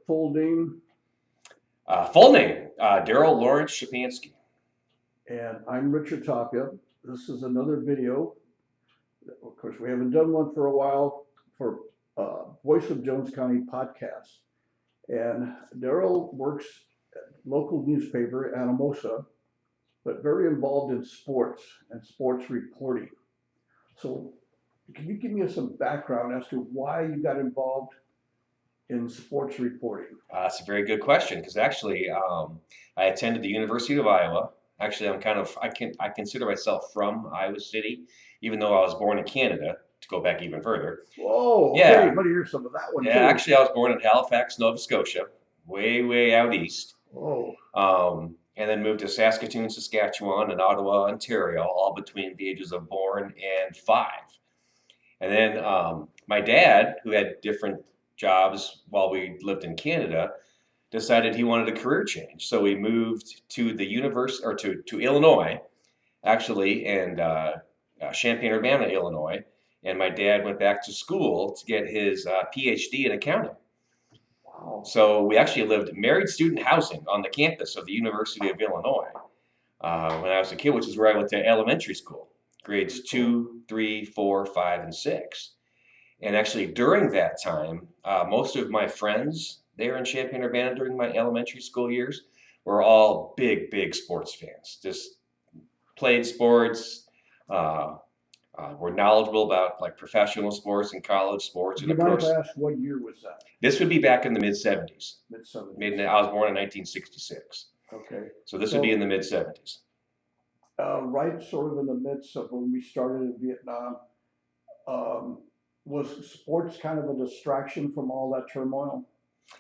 full name? Full name, Daryl Lawrence Schepanski. And I'm Richard Tapia. This is another video. Of course, we haven't done one for a while for Voice of Jones County podcast. And Daryl works at local newspaper, Anamosa, but very involved in sports and sports reporting. So can you give me some background as to why you got involved in sports reporting? That's a very good question because actually, I attended the University of Iowa. Actually, I consider myself from Iowa City, even though I was born in Canada. To go back even further. Oh, okay. Yeah. Let me hear some of that one Yeah, too. actually, I was born in Halifax, Nova Scotia, way out east. Oh, And then moved to Saskatoon, Saskatchewan, and Ottawa, Ontario, all between the ages of born and 5. And then my dad, who had different jobs while we lived in Canada, decided he wanted a career change. So we moved to the university, or to Illinois, actually, and Champaign-Urbana, Illinois. And my dad went back to school to get his PhD in accounting. wow. So we actually lived married student housing on the campus of the University of Illinois when I was a kid, which is where I went to elementary school, grades 2, 3, 4, 5, and 6. And actually during that time, most of my friends there in Champaign-Urbana during my elementary school years were all big sports fans. Just played sports, were knowledgeable about like professional sports and college sports. Do And you of mind if course, I ask what year was that? this would be back in the mid-70s. Mid-70s. I was born in 1966. Okay. So this would be in the mid-70s. Right sort of in the midst of when we started in Vietnam, was sports kind of a distraction from all that turmoil?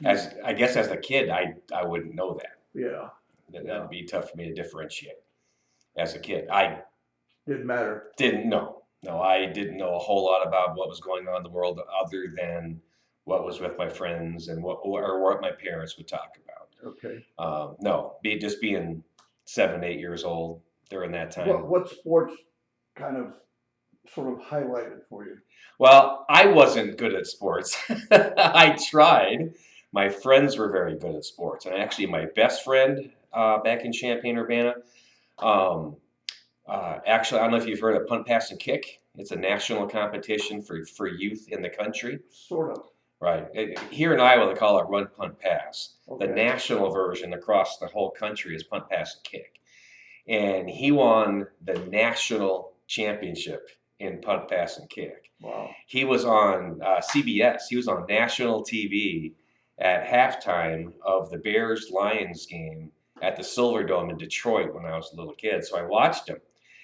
As I guess as a kid, I wouldn't know that. Yeah. That'd be tough for me to differentiate. As a kid, I Didn't matter. didn't know. No, I didn't know a whole lot about what was going on in the world other than what was with my friends and what my parents would talk about. Okay. No, just being 7, 8 years old during that time. What sports kind of sort of highlighted for you? Well, I wasn't good at sports. I tried. My friends were very good at sports, and actually, my best friend back in Champaign-Urbana. Actually, I don't know if you've heard of punt, pass, and kick. It's a national competition for youth in the country. Sort of. Right. Here in Iowa, they call it run, punt, pass. Okay. The national version across the whole country is punt, pass, and kick. And he won the national championship in punt, pass, and kick. Wow. He was on CBS. He was on national TV at halftime of the Bears-Lions game at the Silverdome in Detroit when I was a little kid. So I watched him.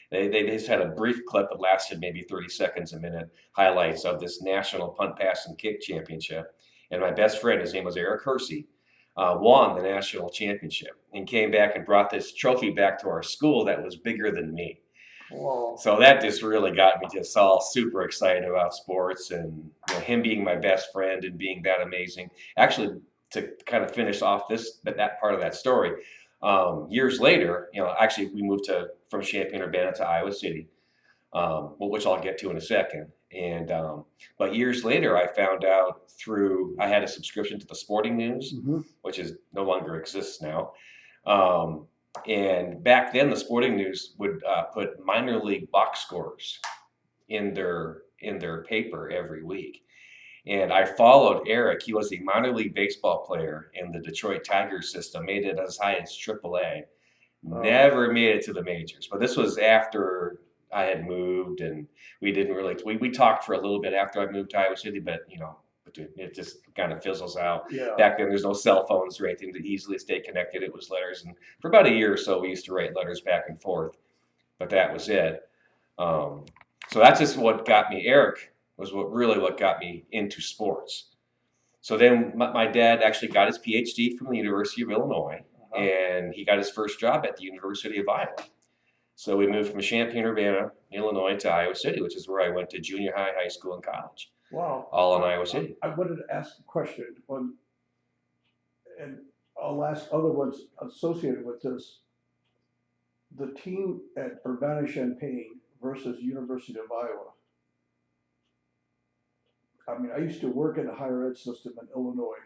They just had a brief clip that lasted maybe 30 seconds a minute, highlights of this national punt, pass, and kick championship. And my best friend, his name was Eric Hersey, won the national championship and came back and brought this trophy back to our school that was bigger than me. Wow. So that just really got me just all super excited about sports and him being my best friend and being that amazing. Actually, to kind of finish off that part of that story, years later, actually we moved from Champaign-Urbana to Iowa City, which I'll get to in a second. And but years later, I found out I had a subscription to the Sporting News, which no longer exists now. And back then, the Sporting News would put minor league box scores in their paper every week. And I followed Eric. He was a minor league baseball player in the Detroit Tigers system, made it as high as AAA. Never made it to the majors. But this was after I had moved, and we didn't really. We talked for a little bit after I moved to Iowa City, but it just kind of fizzles out. Yeah. Back then, there's no cell phones or anything to easily stay connected. It was letters, and for about a year or so, we used to write letters back and forth. But that was it. So that's just what got me. Eric was what got me into sports. So then my dad actually got his PhD from the University of Illinois, and he got his first job at the University of Iowa. So we moved from Champaign-Urbana, Illinois, to Iowa City, which is where I went to junior high, high school, and college. Wow. All in Iowa City. I wanted to ask a question, and I'll ask other ones associated with this. The team at Urbana-Champaign versus University of Iowa. I mean, I used to work in the higher ed system in Illinois.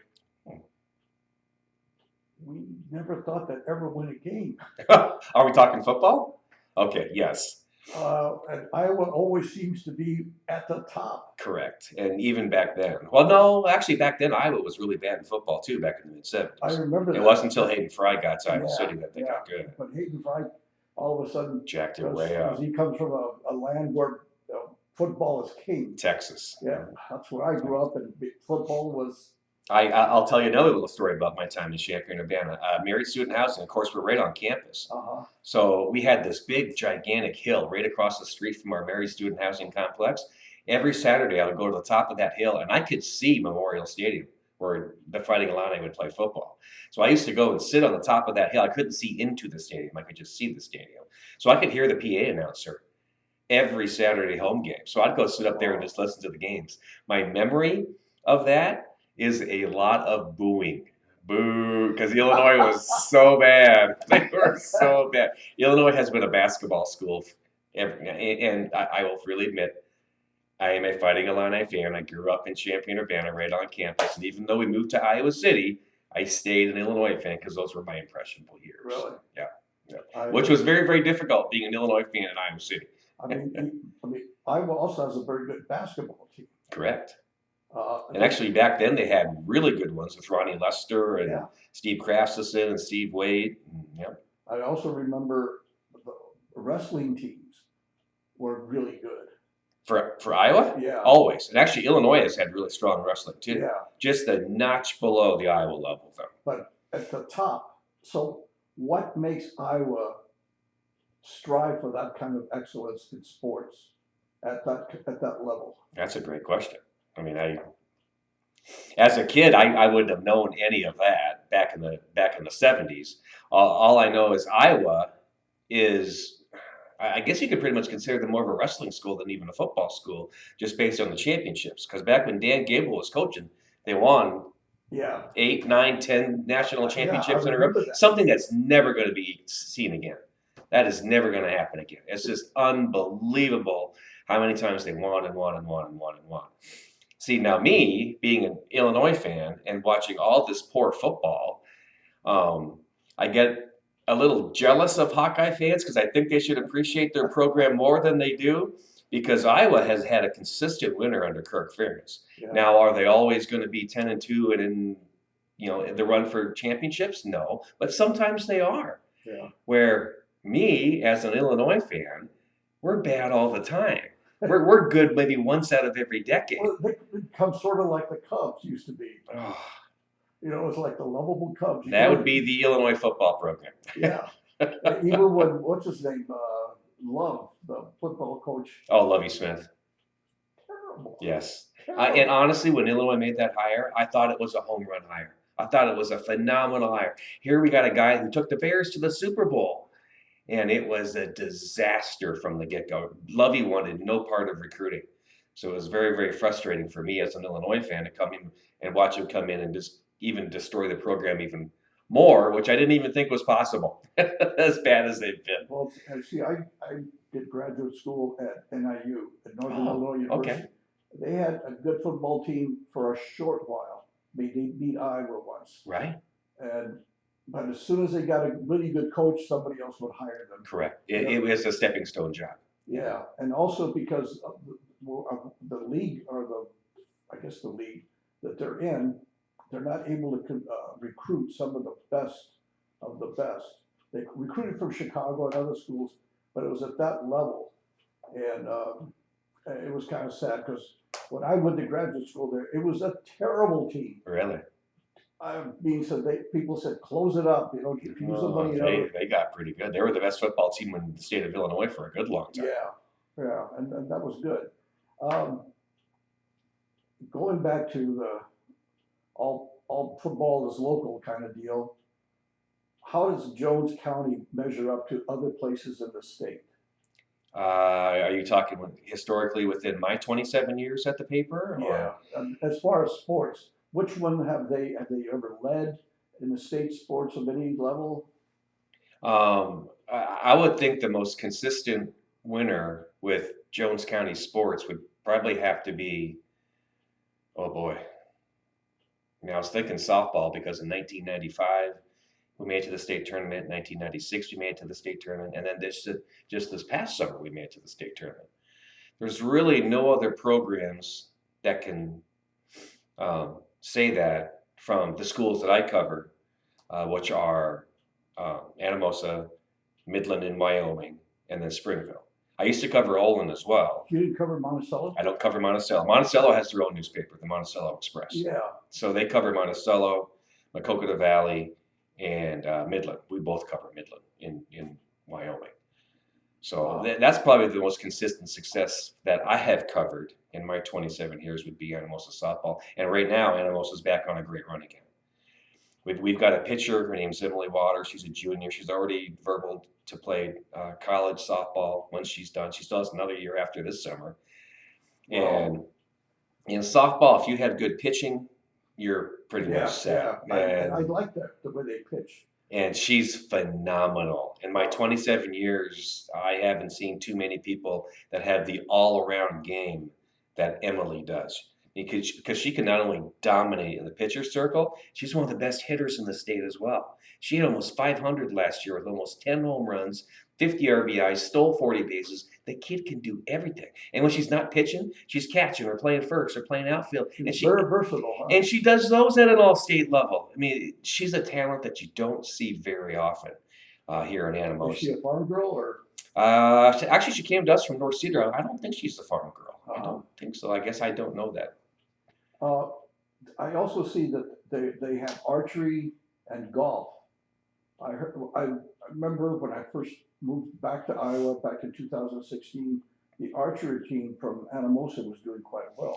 never thought they'd ever win a game. Are we talking football? Okay, yes. And Iowa always seems to be at the top. Correct. And even back then. Well, no, actually back then Iowa was really bad in football too, back in the mid I '70s. remember It that. wasn't until Hayden Fry got to Iowa Yeah, City that they yeah. got good. But Hayden Fry, all of a sudden, Jacked it because way up. he comes from a land where football is king. Texas. Yeah, that's where I grew up, and football was. I'll tell you another little story about my time in Champaign-Urbana. Married student housing, of course, we're right on campus. So we had this big, gigantic hill right across the street from our married student housing complex. Every Saturday, I would go to the top of that hill, and I could see Memorial Stadium, where the Fighting Illini would play football. So I used to go and sit on the top of that hill. I couldn't see into the stadium. I could just see the stadium. So I could hear the PA announcer every Saturday home game. So I'd go sit up there and just listen to the games. My memory of that is a lot of booing. Boo, because Illinois was so bad. They were so bad. Illinois has been a basketball school, and I will freely admit, I am a Fighting Illini fan. I grew up in Champaign-Urbana, right on campus, and even though we moved to Iowa City, I stayed an Illinois fan because those were my impressionable years. Really? Yeah. Which was very, very difficult being an Illinois fan in Iowa City. I mean, Iowa also has a very good basketball team. Correct. And actually, back then they had really good ones with Ronnie Lester and Steve Krafsison and Steve Wade. I also remember the wrestling teams were really good. For Iowa? Yeah. Always. And actually, Illinois has had really strong wrestling too. Yeah. Just a notch below the Iowa level, though. But at the top, so what makes Iowa strive for that kind of excellence in sports at that level? That's a great question. I mean, as a kid, I wouldn't have known any of that back in the '70s. All I know is Iowa is, I guess you could pretty much consider them more of a wrestling school than even a football school, just based on the championships. Because back when Dan Gable was coaching, they won 8, 9, 10 national championships in a row. Something that's never going to be seen again. That is never going to happen again. It's just unbelievable how many times they won and won and won and won and won. See, now me, being an Illinois fan and watching all this poor football, I get a little jealous of Hawkeye fans because I think they should appreciate their program more than they do, because Iowa has had a consistent winner under Kirk Ferentz. Yeah. Now, are they always going to be 10-2 and in the run for championships? No, but sometimes they are. Yeah. Where me, as an Illinois fan, we're bad all the time. We're good maybe once out of every decade. Well, they become sort of like the Cubs used to be. It's like the lovable Cubs. That would be the Illinois football program. Yeah. Even when, what's his name, Love, the football coach. Oh, Lovie Smith. Terrible. Yes. Terrible. And honestly, when Illinois made that hire, I thought it was a home run hire. I thought it was a phenomenal hire. Here we got a guy who took the Bears to the Super Bowl. And it was a disaster from the get-go. Lovey wanted no part of recruiting. So it was very, very frustrating for me as an Illinois fan to come in and watch him come in and just even destroy the program even more, which I didn't even think was possible, as bad as they've been. Well, see, I did graduate school at NIU, at Northern Illinois University. Okay. They had a good football team for a short while. They beat Iowa once. Right. But as soon as they got a really good coach, somebody else would hire them. Correct. It was a stepping stone job. Yeah, and also because of the league, or the league that they're in, they're not able to recruit some of the best of the best. They recruited from Chicago and other schools, but it was at that level. And it was kind of sad because when I went to graduate school there, it was a terrible team. Really? People said, close it up. Use the money. They got pretty good. They were the best football team in the state of Illinois for a good long time. Yeah, and that was good. Going back to the all football is local kind of deal, how does Jones County measure up to other places in the state? Are you talking historically within my 27 years at the paper? Yeah. As far as sports, which one have they ever led in the state sports of any level? I would think the most consistent winner with Jones County sports would probably have to be, oh boy. I was thinking softball because in 1995, We made it to the state tournament in 1996. We made it to the state tournament, and then just this past summer we made it to the state tournament. There's really no other programs that can say that from the schools that I cover, which are Anamosa, Midland in Wyoming, and then Springville. I used to cover Olin as well. You didn't cover Monticello? I don't cover Monticello. Monticello has their own newspaper, the Monticello Express. Yeah. So they cover Monticello, Maquoketa Valley, and Midland. We both cover Midland in Wyoming. So that's probably the most consistent success that I have covered in my 27 years would be Anamosa softball. And right now, Anamosa's back on a great run again. We've got a pitcher. Her name's Emily Waters. She's a junior. She's already verbal to play college softball when she's done. She still has another year after this summer. And in softball, if you have good pitching, you're pretty much set. Yeah, I like that, the way they pitch. And she's phenomenal. In my 27 years, I haven't seen too many people that have the all-around game that Emily does. Because she can not only dominate in the pitcher circle, she's one of the best hitters in the state as well. She had almost 500 last year with almost 10 home runs, 50 RBIs, stole 40 bases. The kid can do everything. And when she's not pitching, she's catching or playing first or playing outfield. She's very versatile. Huh? And she does those at an all-state level. I mean, she's a talent that you don't see very often here in Anamosa. Is she a farm girl or? Actually, she came to us from North Cedar. I don't think she's the farm girl. I don't think so. I guess I don't know that. I also see that they have archery and golf. I remember when I first moved back to Iowa back in 2016, the archery team from Anamosa was doing quite well.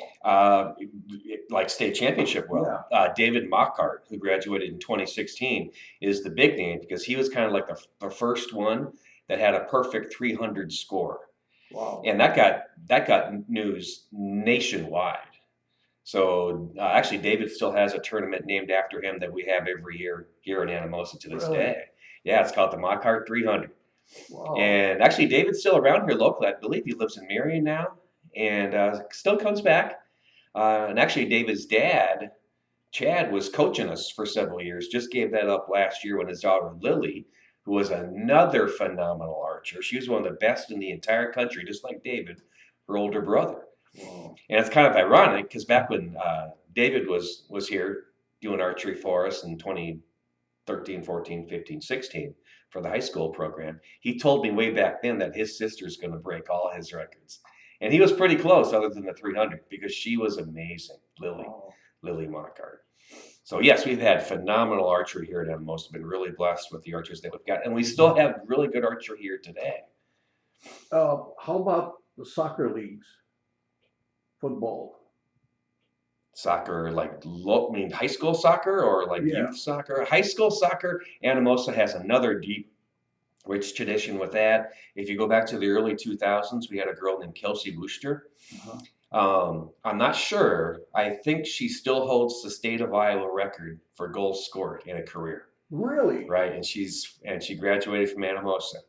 Like state championship well. Yeah. David Mockhart, who graduated in 2016, is the big name because he was kind of like the first one that had a perfect 300 score. Wow. And that got news nationwide. So actually, David still has a tournament named after him that we have every year here in Anamosa to this day. Yeah, it's called the Mockhart 300. Wow. And actually, David's still around here locally. I believe he lives in Marion now and still comes back. And actually, David's dad, Chad, was coaching us for several years, just gave that up last year when his daughter, Lily, who was another phenomenal archer. She was one of the best in the entire country, just like David, her older brother. Wow. And it's kind of ironic because back when David was here doing archery for us in 2013, 14, 15, 16 for the high school program, he told me way back then that his sister's going to break all his records. And he was pretty close other than the 300 because she was amazing, Lily Mockhart. So yes, we've had phenomenal archery here at Anamosa. Been really blessed with the archers that we've got. And we still have really good archery here today. How about the soccer leagues? Football. Soccer, like high school soccer or like youth soccer? High school soccer, Anamosa has another deep, rich tradition with that. If you go back to the early 2000s, we had a girl named Kelsey Wooster. I'm not sure. I think she still holds the state of Iowa record for goals scored in a career. Really? Right, and she graduated from Anamosa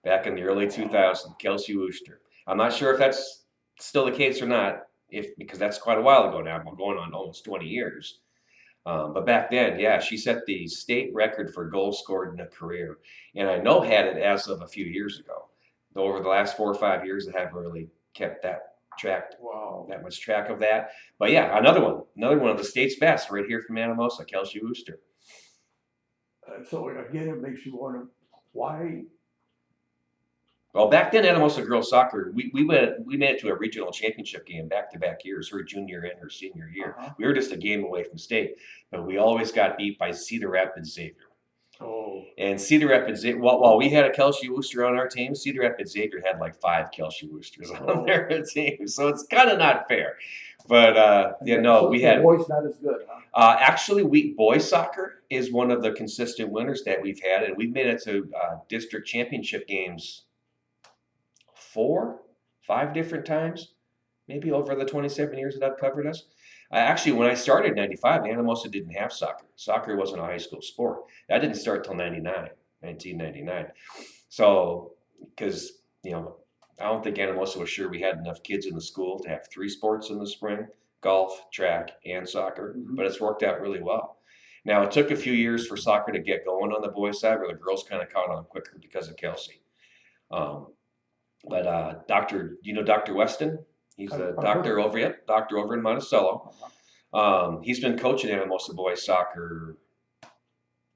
back in the early 2000s. Kelsey Wooster. I'm not sure if that's still the case or not. Because that's quite a while ago now. I'm going on almost 20 years. But back then, yeah, she set the state record for goals scored in a career. And I know had it as of a few years ago. Though over the last 4 or 5 years, I haven't really kept that much track of that. But yeah, another one of the state's best right here from Anamosa, Kelsey Wooster. So again, it makes you wonder why. Well, back then, Anamosa girls soccer, we made it to a regional championship game back-to-back years, her junior and her senior year. We were just a game away from state, but we always got beat by Cedar Rapids Xavier. And Cedar Rapids, while we had a Kelsey Wooster on our team, Cedar Rapids Xavier had like 5 Kelsey Woosters on their team, so it's kind of not fair. But we had boys not as good. Huh? Actually, boys soccer is one of the consistent winners that we've had, and we've made it to district championship games 4, 5 different times, maybe over the 27 years that I've covered us. Actually, when I started in 95, Anamosa didn't have soccer. Soccer wasn't a high school sport. That didn't start till 1999. So, because, I don't think Anamosa was sure we had enough kids in the school to have 3 sports in the spring, golf, track, and soccer, but it's worked out really well. Now, it took a few years for soccer to get going on the boys' side, where the girls kind of caught on quicker because of Kelsey. Um, but you know Dr. Weston? He's a doctor over in Monticello. He's been coaching Anamosa boys soccer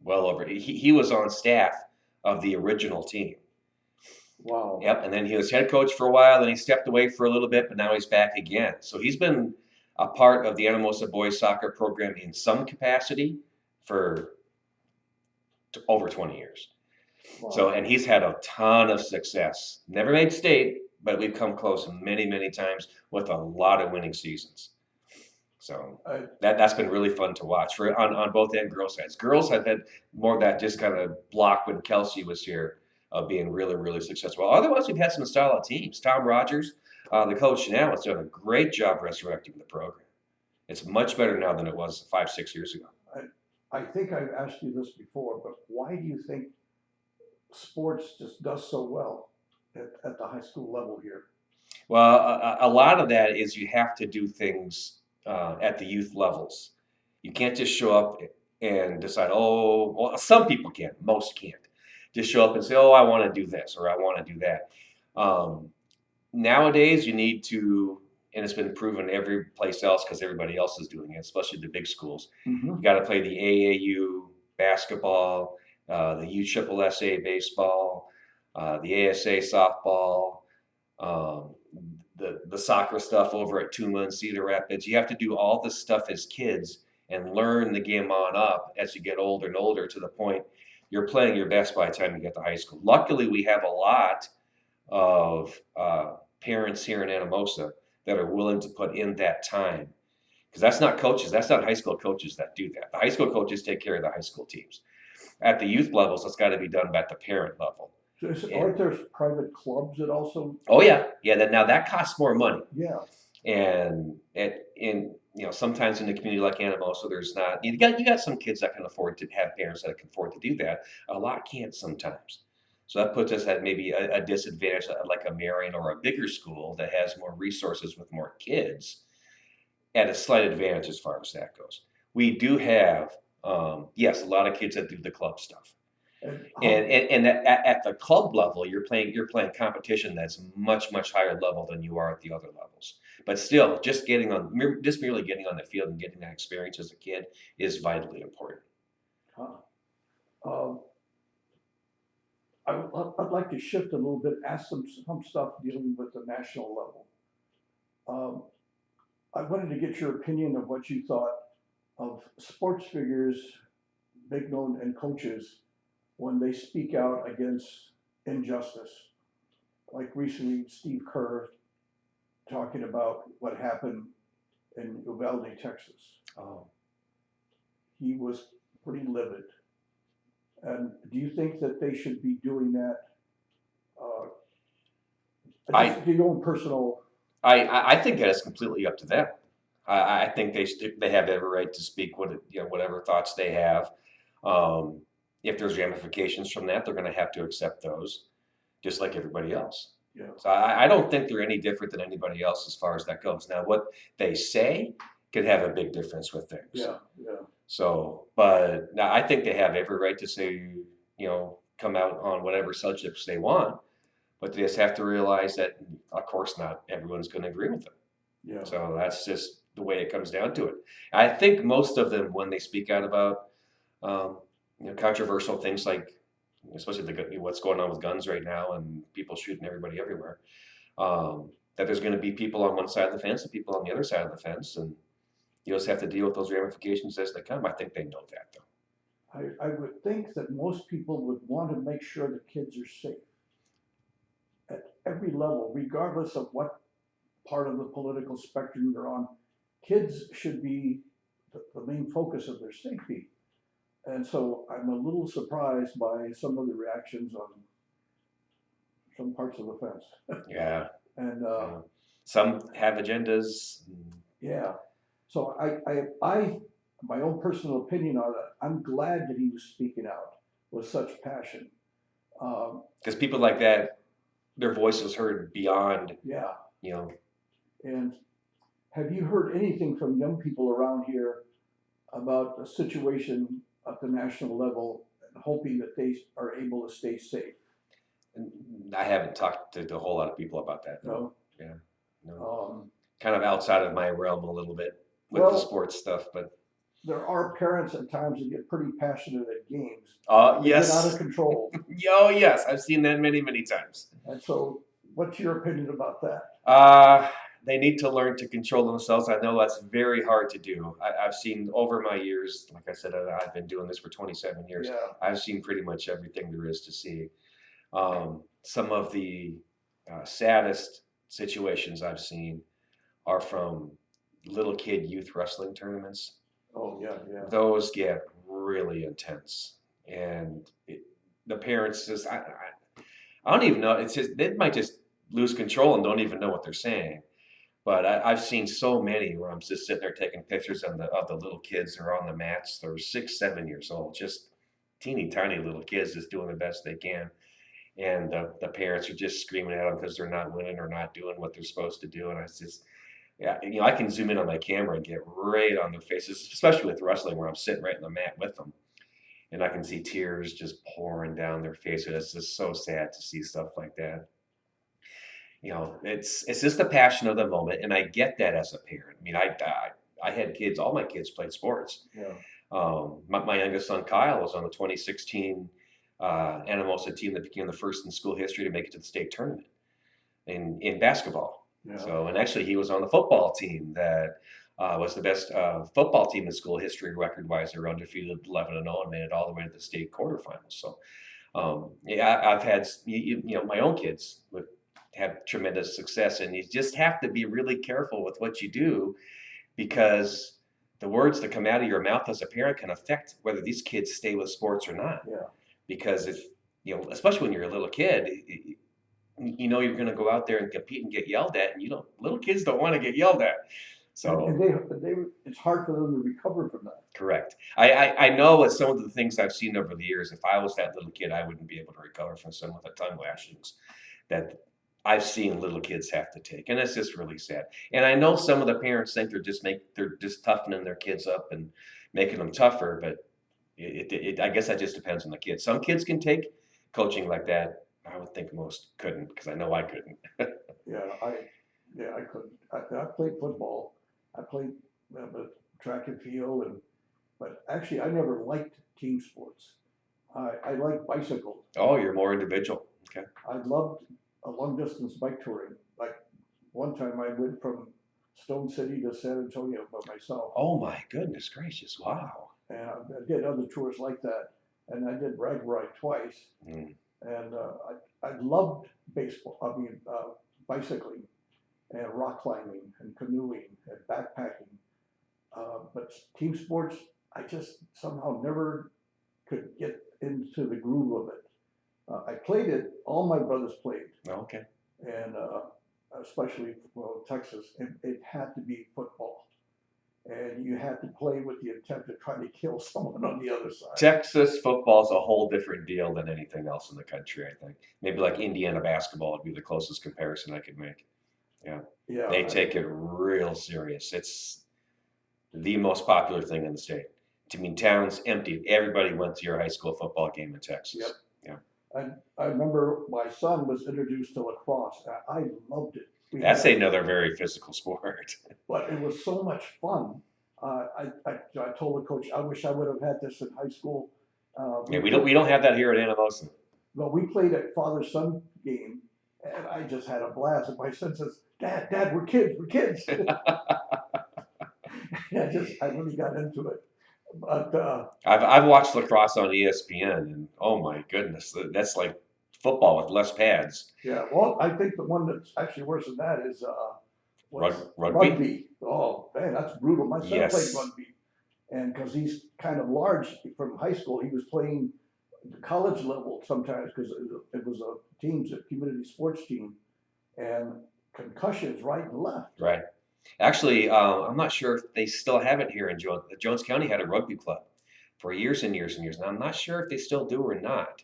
well over. He was on staff of the original team. Wow. Yep, and then he was head coach for a while, then he stepped away for a little bit, but now he's back again. So he's been a part of the Anamosa boys soccer program in some capacity for over 20 years. Wow. So, and he's had a ton of success. Never made state, but we've come close many, many times with a lot of winning seasons. So that's been really fun to watch on both end girls sides. Girls have had more of that just kind of block when Kelsey was here of being really, really successful. Otherwise, we've had some solid teams. Tom Rogers, the coach now, has done a great job resurrecting the program. It's much better now than it was 5-6 years ago. I think I've asked you this before, but why do you think sports just does so well at the high school level here? Well, a lot of that is you have to do things at the youth levels. You can't just show up and decide, oh, well, some people can, most can't. Just show up and say, oh, I want to do this or I want to do that. Nowadays, you need to, and it's been proven every place else because everybody else is doing it, especially the big schools. You got to play the AAU basketball, the USSSA baseball, the ASA softball, the soccer stuff over at Tuma and Cedar Rapids. You have to do all this stuff as kids and learn the game on up as you get older and older to the point you're playing your best by the time you get to high school. Luckily, we have a lot of parents here in Anamosa that are willing to put in that time. Because that's not coaches, that's not high school coaches that do that. The high school coaches take care of the high school teams. At the youth levels, that's got to be done at the parent level. So aren't there private clubs that also? Oh yeah. Now that costs more money. Yeah. And sometimes in a community like Anamosa, there's not. You got some kids that can afford to have parents that can afford to do that. A lot can't sometimes. So that puts us at maybe a disadvantage, like a Marion or a bigger school that has more resources with more kids, at a slight advantage as far as that goes. We do have, yes, a lot of kids that do the club stuff. And at the club level, you're playing competition that's much, much higher level than you are at the other levels. But still, just merely getting on the field and getting that experience as a kid is vitally important. I'd like to shift a little bit, ask some stuff dealing with the national level. I wanted to get your opinion of what you thought of sports figures, big known and coaches, when they speak out against injustice. Like recently, Steve Kerr talking about what happened in Uvalde, Texas. He was pretty livid. And do you think that they should be doing that? Your own personal. I think that is completely up to them. I think they have every right to speak whatever thoughts they have. If there's ramifications from that, they're going to have to accept those, just like everybody else. Yeah. So I don't think they're any different than anybody else as far as that goes. Now, what they say could have a big difference with things. Yeah. So, but now I think they have every right to say, come out on whatever subjects they want, but they just have to realize that, of course, not everyone's going to agree with them. Yeah. So that's just the way it comes down to it. I think most of them, when they speak out about controversial things like, especially what's going on with guns right now and people shooting everybody everywhere, that there's going to be people on one side of the fence and people on the other side of the fence, and you just have to deal with those ramifications as they come. I think they know that, though. I would think that most people would want to make sure the kids are safe at every level, regardless of what part of the political spectrum they're on. Kids should be the main focus of their safety. And so I'm a little surprised by some of the reactions on some parts of the fence. Yeah. And some have agendas. Yeah. So I my own personal opinion on that, I'm glad that he was speaking out with such passion. Because people like that, their voice is heard beyond. Yeah. And have you heard anything from young people around here about a situation at the national level, hoping that they are able to stay safe. I haven't talked to a whole lot of people about that. No. Yeah. No. Um, Kind of outside of my realm a little bit with the Well- sports stuff, but there are parents at times that get pretty passionate at games. They yes. get out of control. Oh, yes, I've seen that many, many times. And so, what's your opinion about that? They need to learn to control themselves. I know that's very hard to do. I've seen over my years, like I said, I've been doing this for 27 years. Yeah. I've seen pretty much everything there is to see. Some of the saddest situations I've seen are from little kid youth wrestling tournaments. Oh, yeah, yeah. Those get really intense, and the parents just I don't even know. It's just they might just lose control and don't even know what they're saying. But I've seen so many where I'm just sitting there taking pictures of the little kids that are on the mats. They're 6, 7 years old, just teeny tiny little kids just doing the best they can. And the parents are just screaming at them because they're not winning or not doing what they're supposed to do. And I just, yeah, I can zoom in on my camera and get right on their faces, especially with wrestling where I'm sitting right in the mat with them. And I can see tears just pouring down their face. And it's just so sad to see stuff like that. It's just the passion of the moment, and I get that as a parent. I mean, I had kids. All my kids played sports. Yeah. My youngest son Kyle was on the 2016 Anamosa team that became the first in school history to make it to the state tournament in basketball. Yeah. So, and actually, he was on the football team that was the best football team in school history record-wise. They were undefeated, 11-0, and made it all the way to the state quarterfinals. So, yeah, I've had my own kids with have tremendous success, and you just have to be really careful with what you do, because the words that come out of your mouth as a parent can affect whether these kids stay with sports or not. Yeah. Because if especially when you're a little kid, you're going to go out there and compete and get yelled at, and little kids don't want to get yelled at. So And it's hard for them to recover from that. correct. I know with some of the things I've seen over the years, if I was that little kid, I wouldn't be able to recover from some of the tongue lashings that I've seen little kids have to take, and it's just really sad. And I know some of the parents think they're just toughening their kids up and making them tougher, but I guess that just depends on the kid. Some kids can take coaching like that. I would think most couldn't, because I know I couldn't. I couldn't. I played football. I played track and field, but actually I never liked team sports. I liked bicycle. Oh, you're more individual. Okay. I loved a long distance bike touring. Like one time I went from Stone City to San Antonio by myself. Oh my goodness gracious! Wow. And I did other tours like that. And I did rag ride twice. Mm. And I loved bicycling and rock climbing and canoeing and backpacking. But team sports, I just somehow never could get into the groove of it. I played it. All my brothers played. Okay. And especially Texas, it had to be football, and you had to play with the intent to try to kill someone on the other side. Texas football is a whole different deal than anything else in the country. I think maybe like Indiana basketball would be the closest comparison I could make. Yeah. Yeah, They take it real serious. It's the most popular thing in the state. I mean, town's empty. Everybody went to your high school football game in Texas. Yep. Yeah. I remember my son was introduced to lacrosse. I loved it. That's another very physical sport. But it was so much fun. I told the coach, I wish I would have had this in high school. Yeah, we don't have that here at Anamosa. Well, we played a father-son game, and I just had a blast. And my son says, Dad, we're kids. I really got into it. But I've watched lacrosse on ESPN, and oh my goodness, that's like football with less pads. yeah, well, I think the one that's actually worse than that is Rugby? rugby. Oh man, that's brutal. My son Yes. played rugby, and because he's kind of large from high school, he was playing the college level sometimes because it was a community sports team, and concussions right and left. Right. Actually, I'm not sure if they still have it here in Jones. Jones County had a rugby club for years and years and years. And I'm not sure if they still do or not.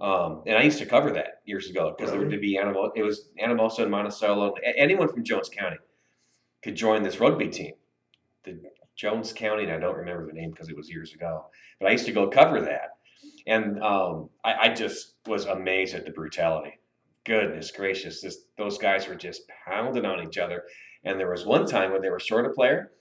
And I used to cover that years ago because there would be it was Anamosa and Monticello. Anyone from Jones County could join this rugby team. Jones County, and I don't remember the name because it was years ago. But I used to go cover that, and I just was amazed at the brutality. Goodness gracious, those guys were just pounding on each other. And there was one time when they were short a player,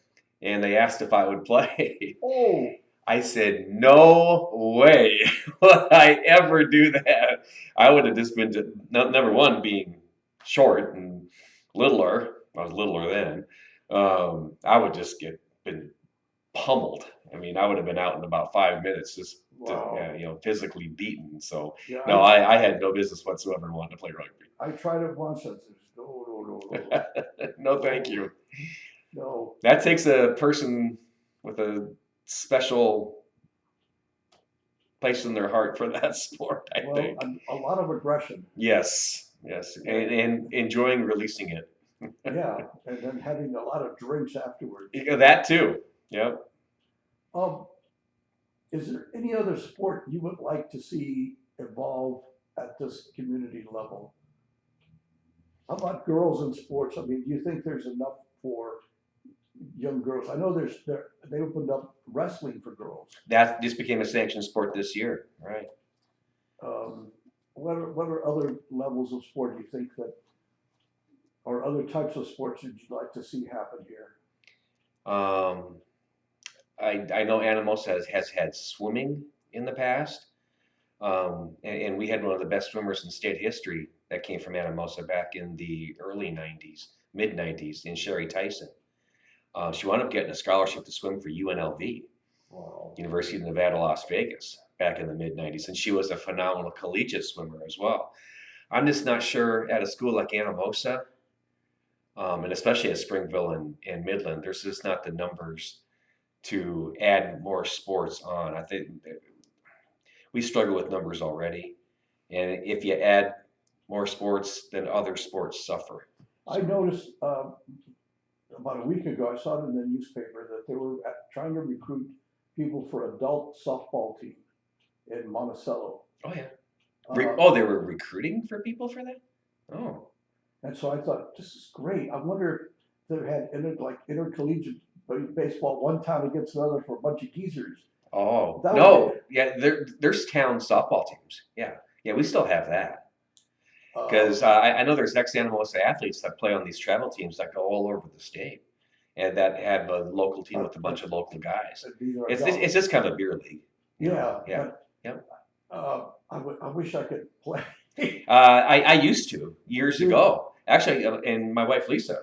and they asked if I would play. Oh, I said, no way would I ever do that. I would have just been, number one, being short and littler. I was littler then. I would just been pummeled. I mean, I would have been out in about 5 minutes, just wow. physically beaten. So Yeah, no, I had no business whatsoever wanting to play rugby. I tried it once. And said, no. No, thank you. No. That takes a person with a special place in their heart for that sport, I think. A lot of aggression. Yes, and enjoying releasing it. Yeah, and then having a lot of drinks afterwards. That too. Yep. Is there any other sport you would like to see evolve at this community level? How about girls in sports? I mean, do you think there's enough for young girls? I know they opened up wrestling for girls. That just became a sanctioned sport this year, right? What are other levels of sport do you think that, or other types of sports that you'd like to see happen here? I know Anamosa has had swimming in the past, and we had one of the best swimmers in state history that came from Anamosa back in the early 90s, mid 90s, in Sherry Tyson. She wound up getting a scholarship to swim for UNLV, Wow. University of Nevada, Las Vegas, back in the mid 90s, and she was a phenomenal collegiate swimmer as well. I'm just not sure at a school like Anamosa, and especially at Springville and Midland, there's just not the numbers to add more sports on. I think we struggle with numbers already, and if you add more sports, then other sports suffer. I noticed about a week ago, I saw it in the newspaper that they were trying to recruit people for adult softball team in Monticello. Oh yeah. They were recruiting for people for that? Oh. And so I thought, this is great. I wonder if they had intercollegiate baseball, one town against another for a bunch of geezers. Oh, no. Yeah, there's town softball teams. Yeah, we still have that. Because I know there's ex-Anamosa athletes that play on these travel teams that go all over the state and that have a local team with a bunch of local guys. It's just kind of a beer league. Yeah. Yep. I wish I could play. I used to years ago. Actually, and my wife Lisa,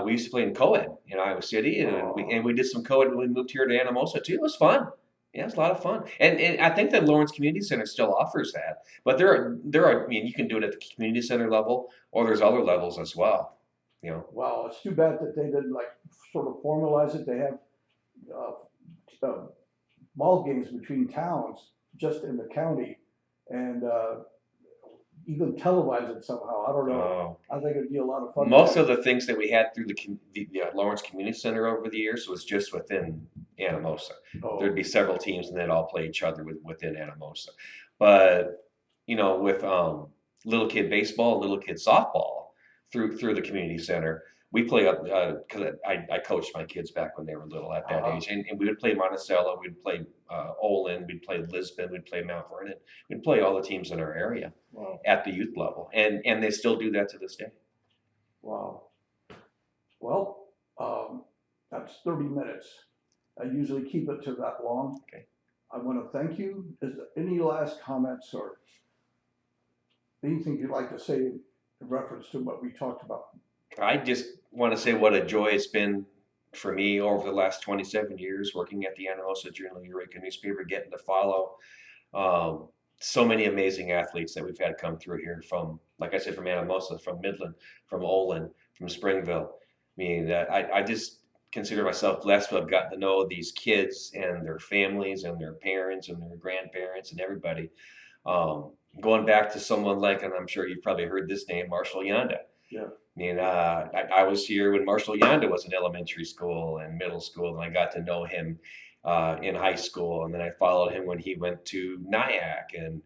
we used to play in co-ed in Iowa City, and we did some co-ed when we moved here to Anamosa too. It was fun. Yeah, it's a lot of fun, and I think that Lawrence Community Center still offers that. But there are. I mean, you can do it at the community center level, or there's other levels as well. Wow, it's too bad that they didn't sort of formalize it. They have ball games between towns just in the county, and even televise it somehow. I don't know. I think it'd be a lot of fun. Most of the things that we had through the Lawrence Community Center over the years was just within Anamosa. There'd be several teams, and they'd all play each other within Anamosa. But with little kid baseball, little kid softball through the community center, we play up because I coached my kids back when they were little at that age, and we would play Monticello, we'd play Olin, we'd play Lisbon, we'd play Mount Vernon, we'd play all the teams in our area at the youth level, and they still do that to this day. Wow. Well, that's 30 minutes. I usually keep it to that long. Okay. I want to thank you. Is there any last comments or anything you'd like to say in reference to what we talked about? I just want to say what a joy it's been for me over the last 27 years working at the Anamosa Journal-Eureka newspaper, getting to follow so many amazing athletes that we've had come through here from, like I said, from Anamosa, from Midland, from Olin, from Springville. I mean, I just consider myself blessed to have gotten to know these kids and their families and their parents and their grandparents and everybody. Going back to someone like, and I'm sure you've probably heard this name, Marshall Yanda. Yeah. I mean, I was here when Marshall Yanda was in elementary school and middle school, and I got to know him in high school, and then I followed him when he went to NIAC, and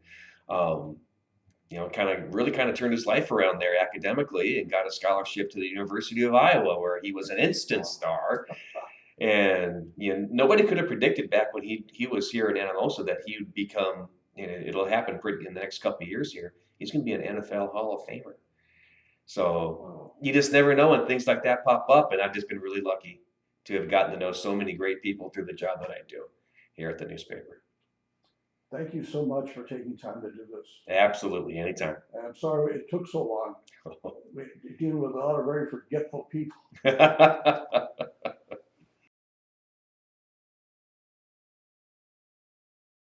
kind of turned his life around there academically, and got a scholarship to the University of Iowa, where he was an instant star. And nobody could have predicted back when he was here in Anamosa that he would become. It'll happen pretty in the next couple of years here. He's going to be an NFL Hall of Famer. So Wow. you just never know when things like that pop up. And I've just been really lucky to have gotten to know so many great people through the job that I do here at the newspaper. Thank you so much for taking time to do this. Absolutely, anytime. And I'm sorry it took so long. We're dealing with a lot of very forgetful people.